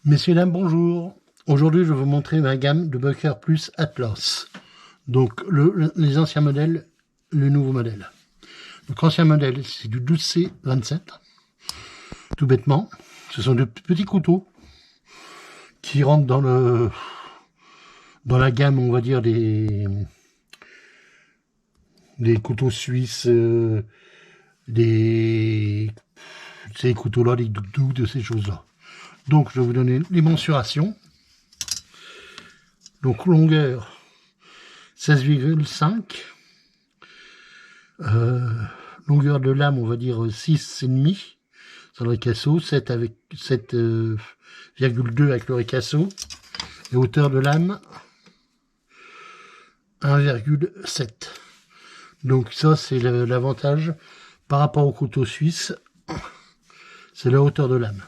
Messieurs, dames, bonjour. Aujourd'hui, je vais vous montrer ma gamme de Bucker Plus Atlas. Donc, les anciens modèles, le nouveau modèle. Donc, ancien modèle, c'est du 12C27. Tout bêtement. Ce sont de petits couteaux qui rentrent dans la gamme, on va dire, des couteaux suisses, ces couteaux-là, des doudous, de ces choses-là. Donc, je vais vous donner les mensurations. Donc, longueur 16,5. Longueur de lame, on va dire 6,5 sur le ricasso, 7,2 avec le ricasso. Et hauteur de lame 1,7. Donc, ça, c'est l'avantage par rapport au couteau suisse. C'est la hauteur de lame.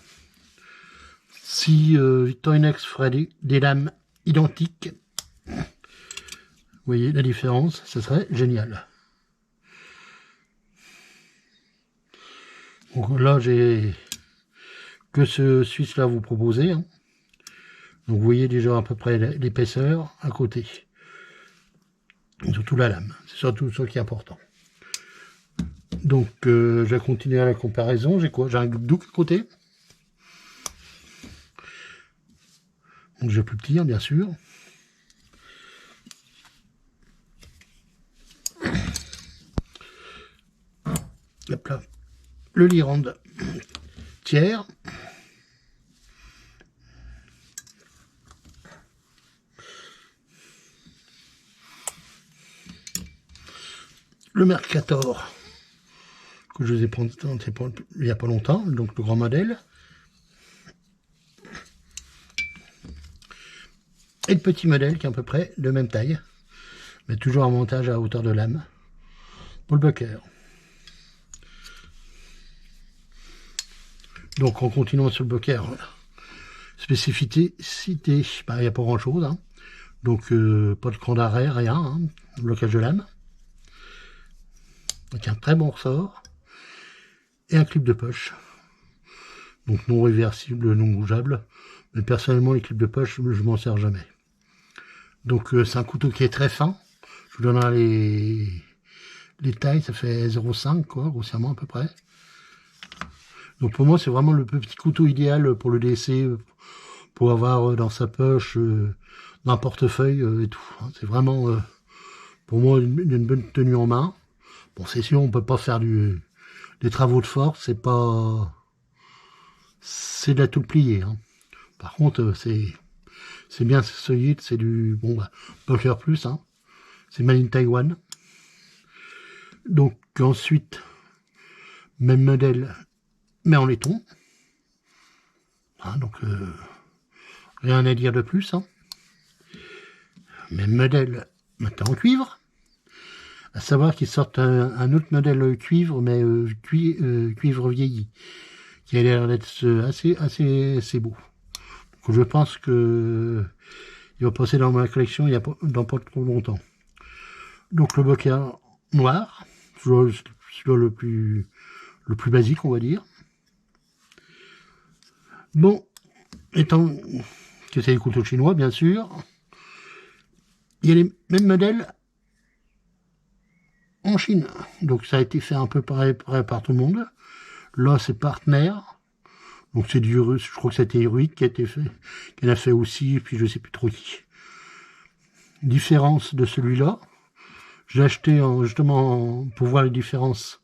Si Victorinox ferait des lames identiques, vous voyez la différence, ce serait génial. Donc là, j'ai que ce Suisse-là à vous proposer. Hein. Donc vous voyez déjà à peu près l'épaisseur à côté. Et surtout la lame, c'est surtout ce qui est important. Donc je vais continuer à la comparaison. J'ai quoi? J'ai un double côté. Donc j'ai plus petit, hein, bien sûr. Hop là. Le Lirand tiers. Le Mercator, que je vous ai présenté il n'y a pas longtemps, donc le grand modèle. Et le petit modèle qui est à peu près de même taille, mais toujours un montage à hauteur de lame pour le Bucker. Donc en continuant sur le Bucker, spécificité, bah, il n'y a pas grand chose, hein. Donc pas de cran d'arrêt, rien, hein. Blocage de lame. Donc un très bon ressort et un clip de poche. Donc non réversible, non bougeable. Mais personnellement, les clips de poche, je m'en sers jamais. Donc c'est un couteau qui est très fin. Je vous donnerai les tailles, ça fait 0,5 quoi, grossièrement à peu près. Donc pour moi, c'est vraiment le petit couteau idéal pour le DC, pour avoir dans sa poche, dans un portefeuille et tout. C'est vraiment pour moi une bonne tenue en main. Bon, c'est sûr, on peut pas faire des travaux de force, c'est de la tout plier. Hein. Par contre, c'est bien solide, c'est du Bucker Plus, hein. C'est made in Taïwan. Donc ensuite, même modèle, mais en laiton. Hein, donc rien à dire de plus. Hein. Même modèle, maintenant en cuivre. À savoir qu'ils sortent un autre modèle cuivre, mais cuivre vieilli, qui a l'air d'être assez beau. Donc, je pense que il va passer dans ma collection dans pas trop longtemps. Donc le Bucker noir, celui le plus basique, on va dire. Bon, étant que c'est des couteaux chinois, bien sûr, il y a les mêmes modèles en Chine. Donc ça a été fait un peu pareil par tout le monde. Là, c'est Partner. Donc c'est du russe, je crois que c'était Heroic qui a été fait, qui en a fait aussi, et puis je sais plus trop qui. Différence de celui-là. J'ai acheté justement pour voir les différences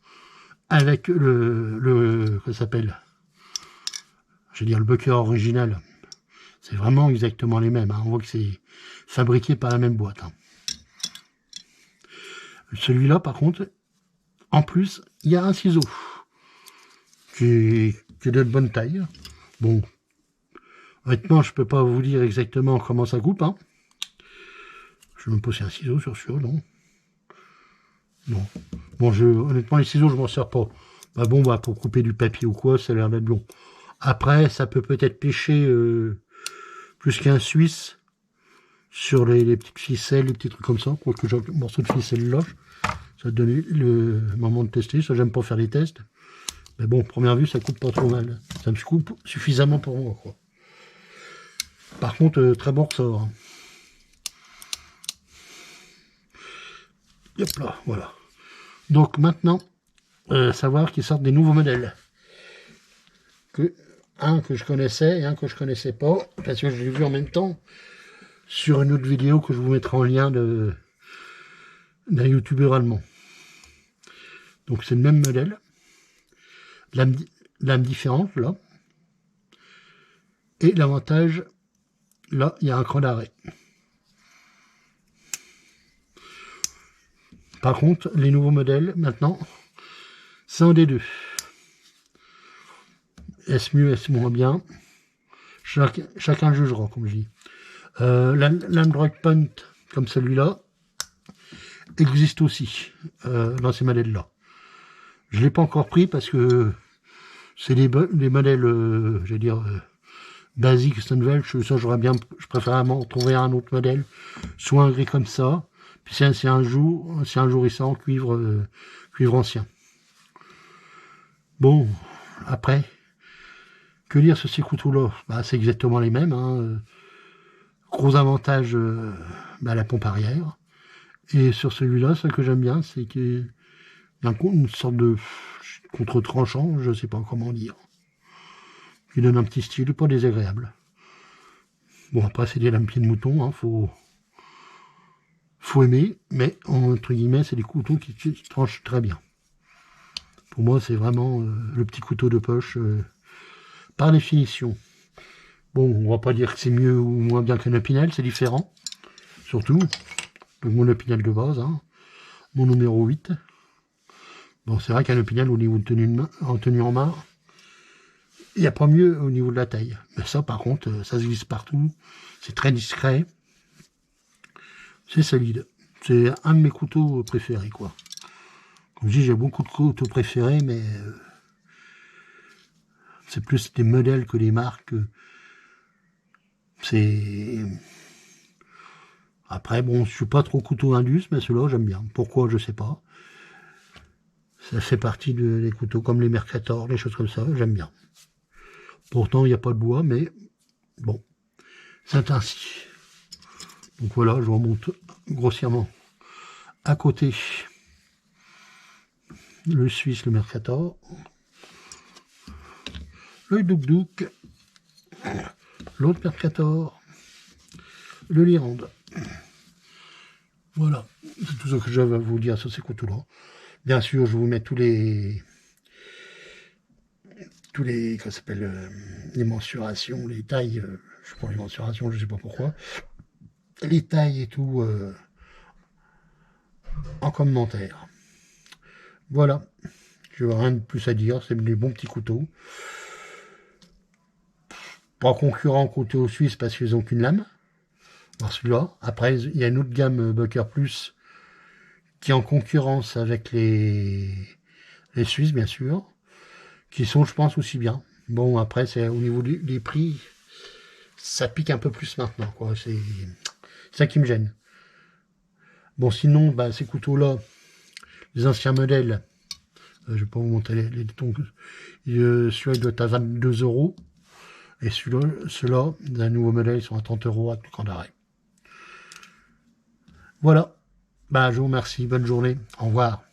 avec le ça s'appelle, je veux dire le Bucker original. C'est vraiment exactement les mêmes. Hein. On voit que c'est fabriqué par la même boîte. Hein. Celui-là, par contre, en plus, il y a un ciseau qui est de bonne taille. Bon, honnêtement, je peux pas vous dire exactement comment ça coupe. Hein. Je me pose un ciseau sur celui-là, non. Non. Bon, honnêtement, les ciseaux, je m'en sers pas. Bah bon, pour couper du papier ou quoi, ça a l'air d'être long. Après, ça peut peut-être pêcher plus qu'un Suisse sur les petites ficelles, les petits trucs comme ça. Quoique j'ai un morceau de ficelle là. Ça va donner le moment de tester. Ça, j'aime pas faire les tests. Mais bon, première vue, ça coupe pas trop mal. Ça me coupe suffisamment pour moi, quoi. Par contre, très bon ressort. Hein. Hop là, voilà. Donc maintenant, savoir qu'ils sortent des nouveaux modèles. Un que je connaissais et un que je connaissais pas, parce que je l'ai vu en même temps sur une autre vidéo que je vous mettrai en lien d'un youtubeur allemand. Donc c'est le même modèle, lame différente là, et l'avantage, là il y a un cran d'arrêt. Par contre, les nouveaux modèles maintenant, c'est un des deux. Est-ce mieux, est-ce moins bien? Chacun jugera, comme je dis. L'Android Punt, comme celui-là, existe aussi dans ces modèles-là. Je ne l'ai pas encore pris parce que c'est des modèles, je vais dire, basiques Stonewall. Ça, je préfère trouver un autre modèle, soit un gris comme ça, puis c'est un jourissant cuivre ancien. Bon, après, que dire sur ces couteaux-là? Bah, c'est exactement les mêmes. Hein. Gros avantage, la pompe arrière. Et sur celui-là, ce que j'aime bien, c'est qu'il y a une sorte de contre-tranchant, je ne sais pas comment dire, qui donne un petit style pas désagréable. Bon, après, c'est des lames pieds de mouton, hein, faut aimer, mais entre guillemets, c'est des couteaux qui tranchent très bien. Pour moi, c'est vraiment le petit couteau de poche par définition. Bon, on va pas dire que c'est mieux ou moins bien qu'un Opinel, c'est différent, surtout. Donc mon Opinel de base, hein, mon numéro 8. Bon, c'est vrai qu'un Opinel au niveau de tenue en main, il n'y a pas mieux au niveau de la taille. Mais ça, par contre, ça se glisse partout. C'est très discret. C'est solide. C'est un de mes couteaux préférés, quoi. Comme je dis, j'ai beaucoup de couteaux préférés, mais c'est plus des modèles que des marques. C'est... Après, bon, je suis pas trop couteau Indus, mais ceux-là, j'aime bien. Pourquoi, je sais pas. Ça fait partie des couteaux comme les Mercator, les choses comme ça, j'aime bien. Pourtant, il n'y a pas de bois, mais bon, c'est ainsi. Donc voilà, je remonte grossièrement à côté le Suisse, le Mercator, le Duk, l'autre Mercator, le Lirande. Voilà, c'est tout ce que j'avais à vous dire sur ces couteaux-là. Bien sûr, je vous mets tous les ça s'appelle les mensurations, les tailles, je prends les mensurations, je sais pas pourquoi, les tailles et tout en commentaire. Voilà, je n'ai rien de plus à dire, c'est des bons petits couteaux. Pas concurrent couteau suisse parce qu'ils n'ont qu'une lame. Alors celui-là, après il y a une autre gamme Bucker Plus qui est en concurrence avec les Suisses bien sûr, qui sont je pense aussi bien. Bon après c'est au niveau des prix, ça pique un peu plus maintenant quoi, c'est ça qui me gêne. Bon sinon ces couteaux là, les anciens modèles, je vais pas vous montrer les tons, celui-là il doit être à 22 €, et ceux-là d'un nouveau modèle ils sont à 30 € à tout camp d'arrêt. Voilà, je vous remercie, bonne journée, au revoir.